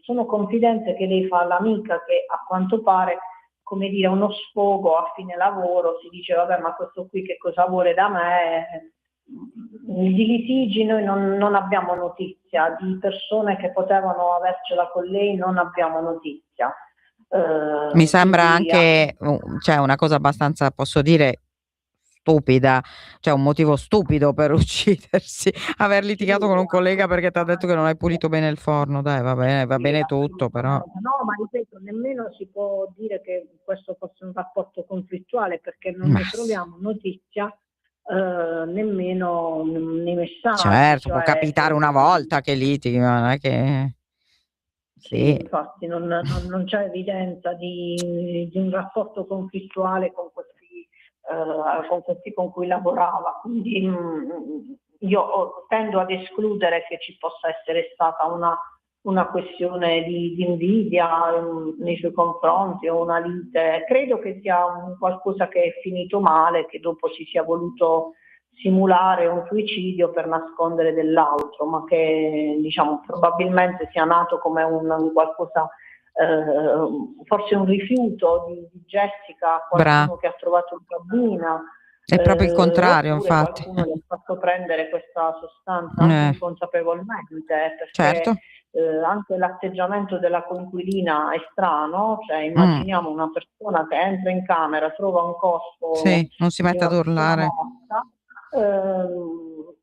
sono confidente che lei fa all'amica che a quanto pare, come dire, uno sfogo a fine lavoro, si dice vabbè, ma questo qui che cosa vuole da me? Di litigi noi non abbiamo notizia, di persone che potevano avercela con lei non abbiamo notizia. Mi sembra Quindi, anche cioè una cosa abbastanza, posso dire, stupida, cioè un motivo stupido per uccidersi, aver litigato con un collega perché ti ha detto che non hai pulito bene il forno. Dai, va bene tutto, però No, ma ripeto, nemmeno si può dire che questo fosse un rapporto conflittuale, perché non ne troviamo notizia nemmeno nei messaggi. certo, può cioè, capitare una volta che litighi, ma non è che sì, infatti non c'è evidenza di un rapporto conflittuale con questi con cui lavorava, quindi io tendo ad escludere che ci possa essere stata una questione di invidia nei suoi confronti o una lite. Credo che sia qualcosa che è finito male, che dopo si sia voluto simulare un suicidio per nascondere dell'altro, ma che diciamo probabilmente sia nato come un qualcosa, forse un rifiuto di Jessica a qualcuno che ha trovato una bambina. È proprio il contrario, oppure infatti. qualcuno gli ha fatto prendere questa sostanza anche inconsapevolmente, perché Certo. anche l'atteggiamento della coinquilina è strano, cioè immaginiamo una persona che entra in camera, trova un corpo Sì, non si di mette ad una persona urlare. morta,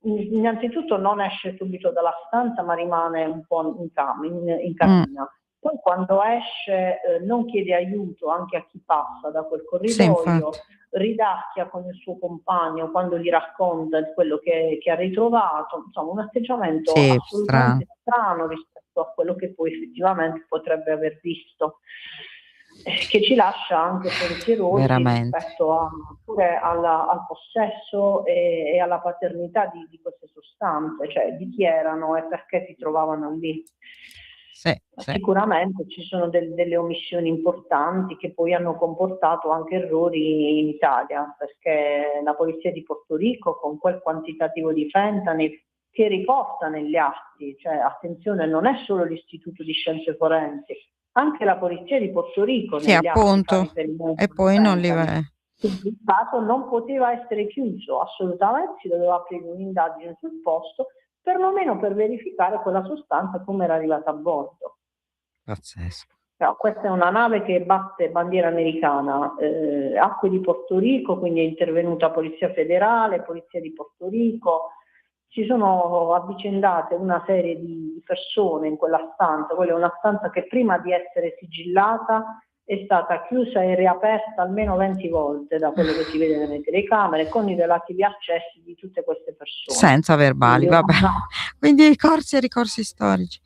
innanzitutto non esce subito dalla stanza ma rimane un po' in cabina. Poi quando esce non chiede aiuto anche a chi passa da quel corridoio, ridacchia con il suo compagno quando gli racconta di quello che ha ritrovato, insomma un atteggiamento assolutamente strano rispetto a quello che poi effettivamente potrebbe aver visto, che ci lascia anche pensierosi rispetto pure al possesso e alla paternità di queste sostanze, cioè di chi erano e perché si trovavano lì. Sicuramente ci sono delle omissioni importanti che poi hanno comportato anche errori in Italia, perché la polizia di Porto Rico con quel quantitativo di fentanyl che riporta negli atti, cioè attenzione, non è solo l'Istituto di Scienze Forensi, anche la polizia di Porto Rico negli atti fa riferimento e poi non li quindi il caso non poteva essere chiuso, assolutamente si doveva aprire un'indagine sul posto, perlomeno per verificare quella sostanza come era arrivata a bordo. Pazzesco. Però questa è una nave che batte bandiera americana, acque di Porto Rico, quindi è intervenuta Polizia Federale, Polizia di Porto Rico, si sono avvicendate una serie di persone in quella stanza. Quella è una stanza che prima di essere sigillata è stata chiusa e riaperta almeno 20 volte da quello che si vede nelle telecamere, con i relativi accessi di tutte queste persone. Senza verbali, vabbè. Quindi corsi e ricorsi storici.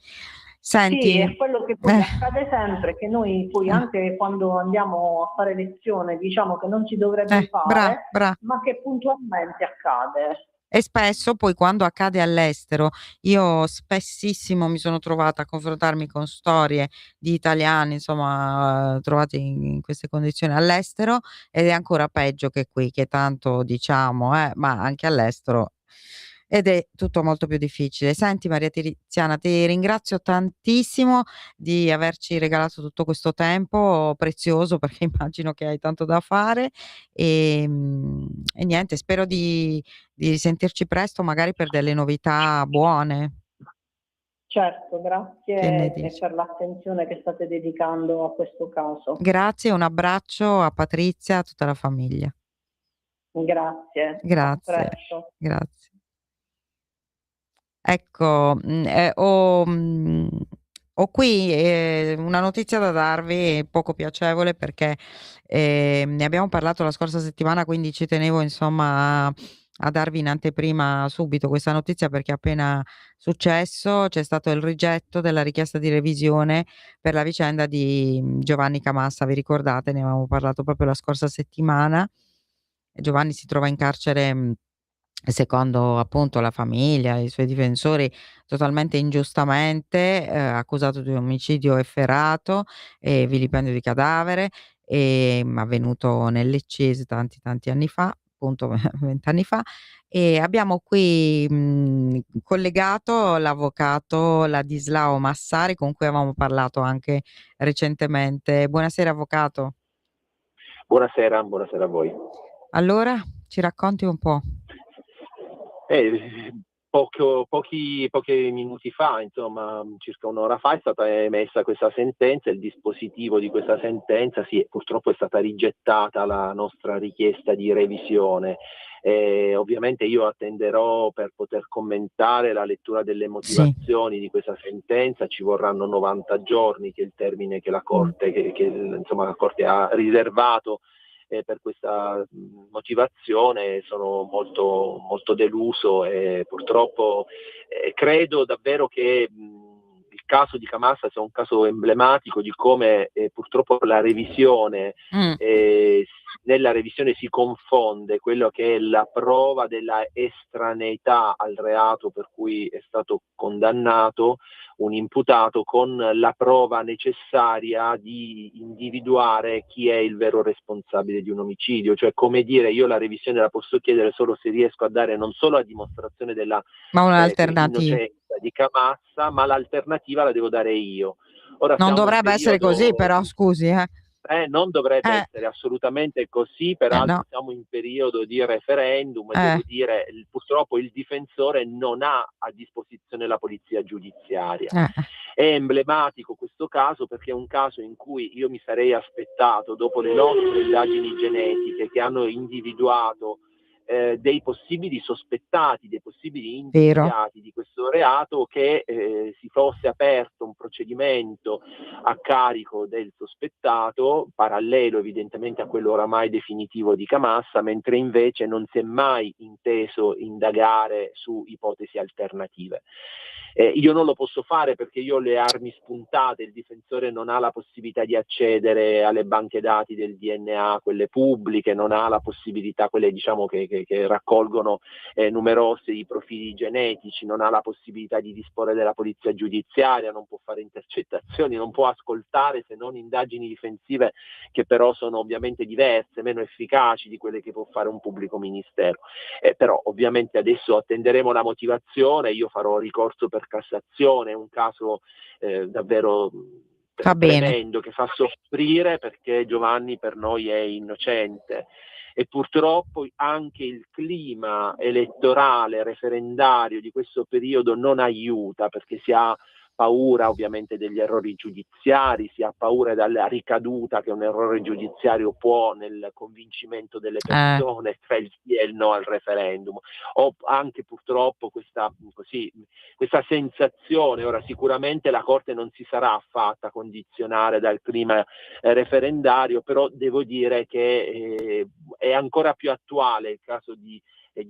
Senti, sì, è quello che poi accade sempre, che noi poi anche quando andiamo a fare lezione diciamo che non si dovrebbe fare, ma che puntualmente accade. E spesso poi quando accade all'estero, io spessissimo mi sono trovata a confrontarmi con storie di italiani, insomma, trovati in queste condizioni all'estero, ed è ancora peggio che qui, che tanto diciamo, ma anche all'estero ed è tutto molto più difficile. Senti Maria Tiziana, ti ringrazio tantissimo di averci regalato tutto questo tempo prezioso, perché immagino che hai tanto da fare e niente, spero di risentirci presto, magari per delle novità buone. Certo, Che ne grazie dici? per l'attenzione che state dedicando a questo caso. Grazie, un abbraccio a Patrizia e a tutta la famiglia. Grazie, a Grazie, presto. grazie. Ecco, ho qui una notizia da darvi poco piacevole, perché ne abbiamo parlato la scorsa settimana, quindi ci tenevo insomma a darvi in anteprima subito questa notizia, perché è appena successo. C'è stato il rigetto della richiesta di revisione per la vicenda di Giovanni Camassa. Vi ricordate? Ne avevamo parlato proprio la scorsa settimana. Giovanni si trova in carcere, secondo appunto la famiglia e i suoi difensori, totalmente ingiustamente, accusato di omicidio efferato e vilipendio di cadavere, avvenuto nel Leccese tanti anni fa, appunto 20 anni fa. E abbiamo qui, collegato l'avvocato Ladislao Massari, con cui avevamo parlato anche recentemente. Buonasera avvocato. Buonasera a voi. Allora, ci racconti un po'? Pochi minuti fa, insomma, circa un'ora fa, è stata emessa questa sentenza. Il dispositivo di questa sentenza, purtroppo è stata rigettata la nostra richiesta di revisione. Ovviamente io attenderò per poter commentare la lettura delle motivazioni di questa sentenza. Ci vorranno 90 giorni, che è il termine che la Corte, la Corte ha riservato per questa motivazione. Sono molto deluso e purtroppo credo davvero che il caso di Camassa sia un caso emblematico di come purtroppo la revisione, nella revisione si confonde quello che è la prova della estraneità al reato per cui è stato condannato un imputato, con la prova necessaria di individuare chi è il vero responsabile di un omicidio. Cioè, come dire, io la revisione la posso chiedere solo se riesco a dare non solo la dimostrazione della innocenza di Camassa, ma l'alternativa la devo dare io. Ora non dovrebbe essere così, però scusi. Non dovrebbe essere assolutamente così, peraltro no. Siamo in periodo di referendum e devo dire, purtroppo il difensore non ha a disposizione la polizia giudiziaria. È emblematico questo caso, perché è un caso in cui io mi sarei aspettato, dopo le nostre indagini genetiche che hanno individuato dei possibili sospettati, dei possibili indiziati di questo reato, che si fosse aperto un procedimento a carico del sospettato, parallelo evidentemente a quello oramai definitivo di Camassa, mentre invece non si è mai inteso indagare su ipotesi alternative. Io non lo posso fare perché io ho le armi spuntate, il difensore non ha la possibilità di accedere alle banche dati del DNA, quelle pubbliche, non ha la possibilità, quelle diciamo che raccolgono numerosi profili genetici, non ha la possibilità di disporre della polizia giudiziaria, non può fare intercettazioni, non può ascoltare se non indagini difensive, che però sono ovviamente diverse, meno efficaci di quelle che può fare un pubblico ministero. Però ovviamente adesso attenderemo la motivazione, io farò ricorso per Cassazione. È un caso davvero tremendo, che fa soffrire, perché Giovanni per noi è innocente e purtroppo anche il clima elettorale referendario di questo periodo non aiuta, perché si ha paura ovviamente degli errori giudiziari, si ha paura della ricaduta che un errore giudiziario può nel convincimento delle persone tra il sì e il no al referendum. Ho anche purtroppo questa sensazione. Ora sicuramente la Corte non si sarà fatta condizionare dal clima referendario, però devo dire che è ancora più attuale il caso di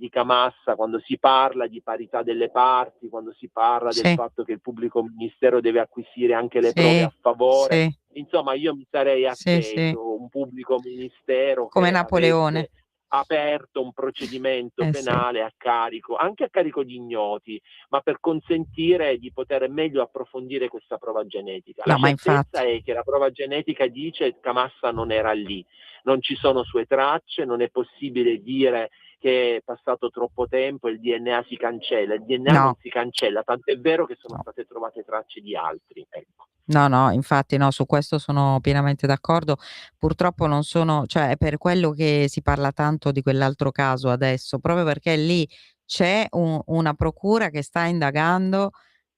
Camassa, quando si parla di parità delle parti, quando si parla del fatto che il pubblico ministero deve acquisire anche le prove a favore. Insomma, io mi sarei atteso un pubblico ministero come che Napoleone aperto un procedimento penale anche a carico di ignoti, ma per consentire di poter meglio approfondire questa prova genetica. La certezza è che la prova genetica dice che Camassa non era lì, non ci sono sue tracce, non è possibile dire perché è passato troppo tempo e il DNA si cancella. Il DNA No. non si cancella, tant'è vero che sono state trovate tracce di altri. Ecco. No, infatti no, su questo sono pienamente d'accordo. Purtroppo non sono, cioè è per quello che si parla tanto di quell'altro caso adesso, proprio perché lì c'è una procura che sta indagando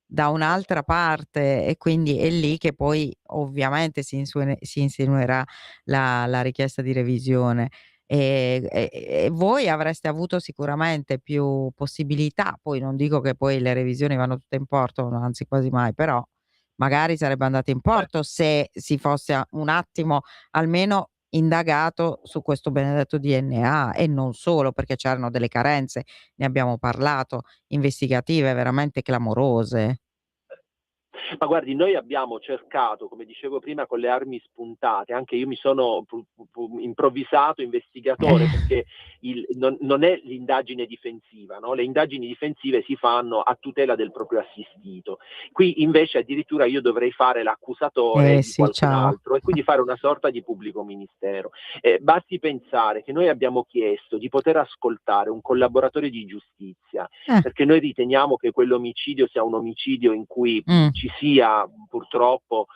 da un'altra parte e quindi è lì che poi ovviamente si insinuerà la richiesta di revisione. E voi avreste avuto sicuramente più possibilità, poi non dico che poi le revisioni vanno tutte in porto, anzi quasi mai, però magari sarebbe andato in porto se si fosse un attimo almeno indagato su questo benedetto DNA e non solo, perché c'erano delle carenze, ne abbiamo parlato, investigative veramente clamorose. Ma guardi, noi abbiamo cercato, come dicevo prima, con le armi spuntate, anche io mi sono improvvisato investigatore perché non è l'indagine difensiva, no? Le indagini difensive si fanno a tutela del proprio assistito. Qui invece addirittura io dovrei fare l'accusatore di qualcun altro e quindi fare una sorta di pubblico ministero. Basti pensare che noi abbiamo chiesto di poter ascoltare un collaboratore di giustizia, perché noi riteniamo che quell'omicidio sia un omicidio in cui ci sia purtroppo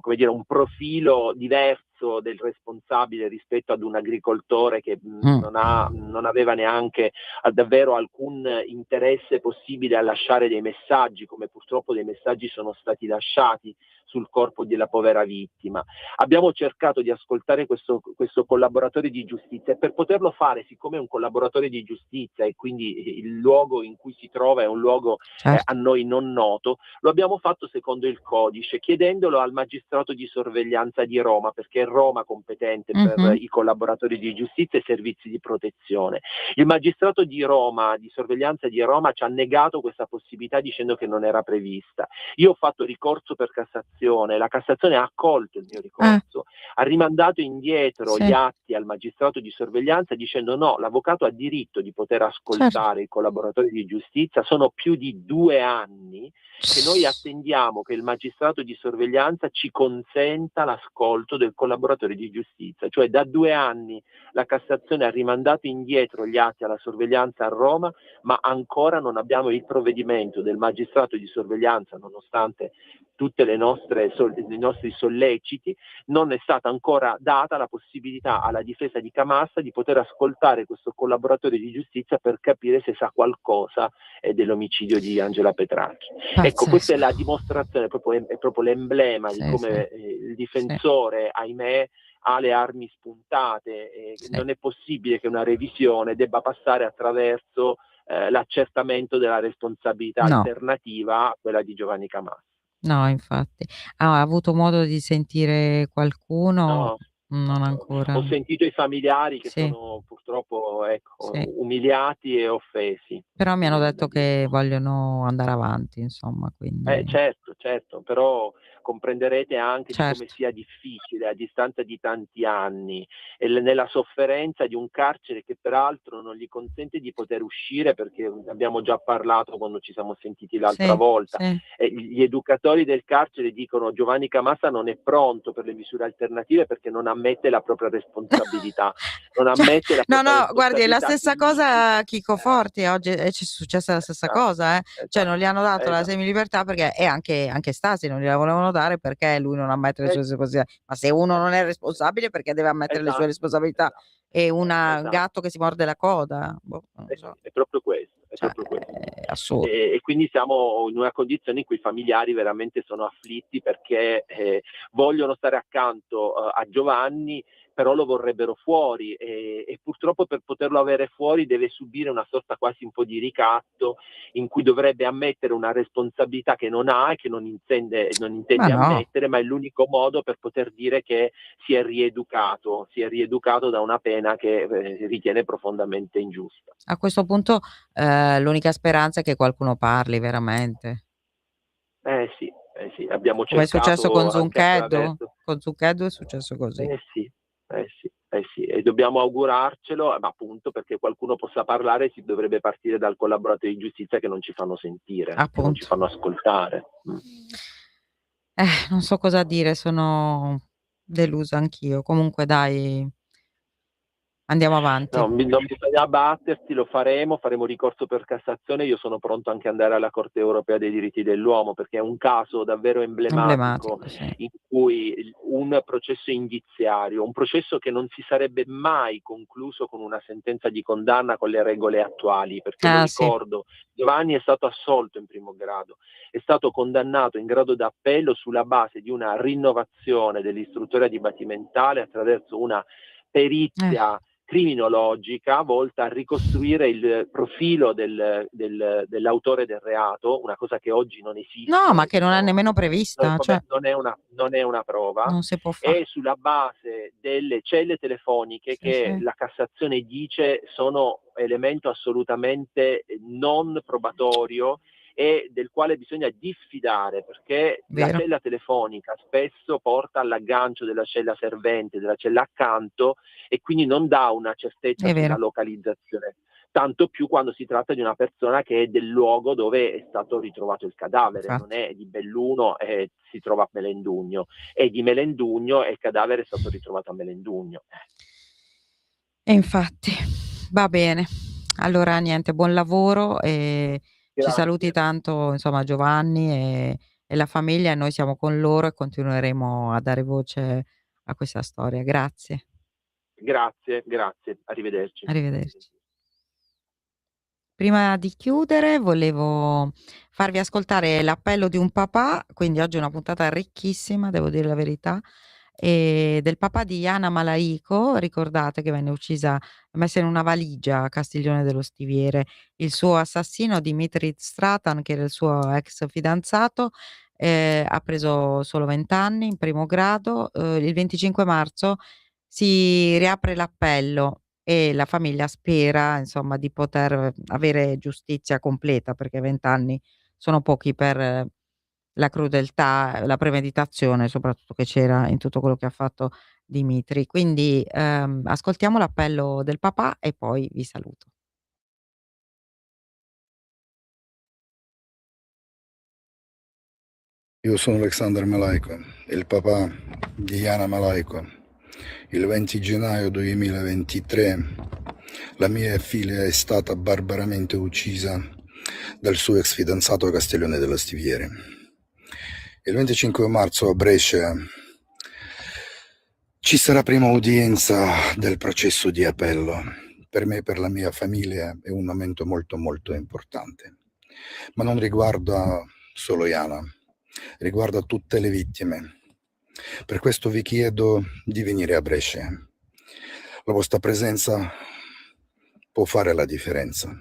come dire, un profilo diverso del responsabile rispetto ad un agricoltore che non aveva neanche davvero alcun interesse possibile a lasciare dei messaggi, come purtroppo dei messaggi sono stati lasciati sul corpo della povera vittima. Abbiamo cercato di ascoltare questo collaboratore di giustizia e per poterlo fare, siccome è un collaboratore di giustizia e quindi il luogo in cui si trova è un luogo a noi non noto, lo abbiamo fatto secondo il codice, chiedendolo al magistrato di sorveglianza di Roma, perché è Roma competente per i collaboratori di giustizia e servizi di protezione. Il magistrato di Roma, di sorveglianza di Roma, ci ha negato questa possibilità dicendo che non era prevista. Io ho fatto ricorso per Cassazione, la Cassazione ha accolto il mio ricorso, ha rimandato indietro gli atti al magistrato di sorveglianza dicendo no, l'avvocato ha diritto di poter ascoltare i collaboratori di giustizia, sono più di 2 anni che noi attendiamo che il magistrato di sorveglianza ci consenta l'ascolto del collaboratore di giustizia, cioè da 2 anni la Cassazione ha rimandato indietro gli atti alla sorveglianza a Roma, ma ancora non abbiamo il provvedimento del magistrato di sorveglianza, nonostante tutte i nostri solleciti, non è stata ancora data la possibilità alla difesa di Camassa di poter ascoltare questo collaboratore di giustizia per capire se sa qualcosa dell'omicidio di Angela Petracchi. Ecco, questa è la dimostrazione, è proprio l'emblema di come il difensore, ahimè, ha le armi spuntate. Non è possibile che una revisione debba passare attraverso l'accertamento della responsabilità alternativa a quella di Giovanni Camassa. No, infatti. Ha avuto modo di sentire qualcuno? No. Non ancora. Ho sentito i familiari che sono purtroppo umiliati e offesi. Però mi hanno detto che vogliono andare avanti, insomma, quindi. Certo, però comprenderete anche di come sia difficile a distanza di tanti anni e nella sofferenza di un carcere che peraltro non gli consente di poter uscire, perché abbiamo già parlato quando ci siamo sentiti l'altra volta. Gli educatori del carcere dicono Giovanni Camassa non è pronto per le misure alternative perché non ammette la propria responsabilità. Non ammette la propria responsabilità. Guardi, è la stessa cosa Chico Forti, oggi è successa la stessa cosa, cioè non gli hanno dato la semilibertà perché e anche Stasi non gliela volevano dare perché lui non ammette le sue responsabilità. Ma se uno non è responsabile perché deve ammettere le sue responsabilità? È un gatto che si morde la coda? Boh, non lo so. È proprio questo. È assurdo. E quindi siamo in una condizione in cui i familiari veramente sono afflitti perché vogliono stare accanto a Giovanni, però lo vorrebbero fuori e purtroppo per poterlo avere fuori deve subire una sorta quasi un po' di ricatto in cui dovrebbe ammettere una responsabilità che non ha e che non intende ammettere, ma è l'unico modo per poter dire che si è rieducato da una pena che ritiene profondamente ingiusta. A questo punto l'unica speranza è che qualcuno parli veramente. Sì, abbiamo cercato. Come è successo con Zuncheddu? Con Zuncheddu è successo così. Sì, e dobbiamo augurarcelo, ma appunto perché qualcuno possa parlare si dovrebbe partire dal collaboratore di giustizia che non ci fanno sentire, che non ci fanno ascoltare. Non so cosa dire, sono delusa anch'io. Comunque dai, Andiamo avanti. No, non bisogna abbattersi, lo faremo ricorso per Cassazione. Io sono pronto anche ad andare alla Corte Europea dei diritti dell'uomo, perché è un caso davvero emblematico Sì. in cui un processo indiziario, un processo che non si sarebbe mai concluso con una sentenza di condanna con le regole attuali, perché lo ricordo, Giovanni è stato assolto in primo grado, è stato condannato in grado d'appello sulla base di una rinnovazione dell'istruttoria dibattimentale attraverso una perizia criminologica volta a ricostruire il profilo dell'autore del reato, una cosa che oggi non esiste. No, ma che non è nemmeno prevista. Non è una prova. Non si può fare. E sulla base delle celle telefoniche che la Cassazione dice sono elemento assolutamente non probatorio e del quale bisogna diffidare, perché la cella telefonica spesso porta all'aggancio della cella servente, della cella accanto, e quindi non dà una certezza sulla localizzazione, tanto più quando si tratta di una persona che è del luogo dove è stato ritrovato il cadavere. Non è di Belluno e si trova a Melendugno, è di Melendugno e il cadavere è stato ritrovato a Melendugno. E infatti, va bene. Allora niente, buon lavoro e ci saluti tanto, insomma, Giovanni e la famiglia, e noi siamo con loro e continueremo a dare voce a questa storia. Grazie. Grazie, arrivederci. Arrivederci. Prima di chiudere volevo farvi ascoltare l'appello di un papà, quindi oggi è una puntata ricchissima, devo dire la verità, del papà di Jana Malaico. Ricordate che venne uccisa, messa in una valigia a Castiglione dello Stiviere. Il suo assassino, Dimitri Stratan, che era il suo ex fidanzato, ha preso solo 20 anni in primo grado. Il 25 marzo si riapre l'appello e la famiglia spera, insomma, di poter avere giustizia completa, perché 20 anni sono pochi per la crudeltà, la premeditazione soprattutto che c'era in tutto quello che ha fatto Dimitri. Quindi ascoltiamo l'appello del papà e poi vi saluto. Io sono Alexander Malaico, il papà di Jana Malaico. Il 20 gennaio 2023 la mia figlia è stata barbaramente uccisa dal suo ex fidanzato a Castiglione dello Stiviere. Il 25 marzo a Brescia ci sarà prima udienza del processo di appello. Per me e per la mia famiglia è un momento molto molto importante, ma non riguarda solo Jana, riguarda tutte le vittime. Per questo vi chiedo di venire a Brescia. La vostra presenza può fare la differenza.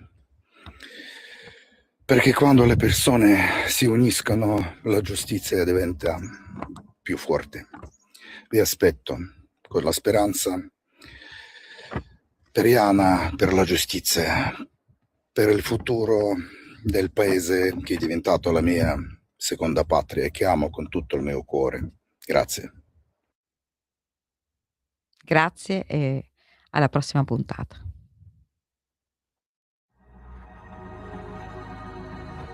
Perché quando le persone si uniscono, la giustizia diventa più forte. Vi aspetto con la speranza per Jana, per la giustizia, per il futuro del paese che è diventato la mia seconda patria e che amo con tutto il mio cuore. Grazie. Grazie e alla prossima puntata.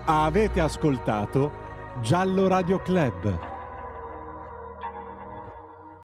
Avete ascoltato Giallo Radio Club.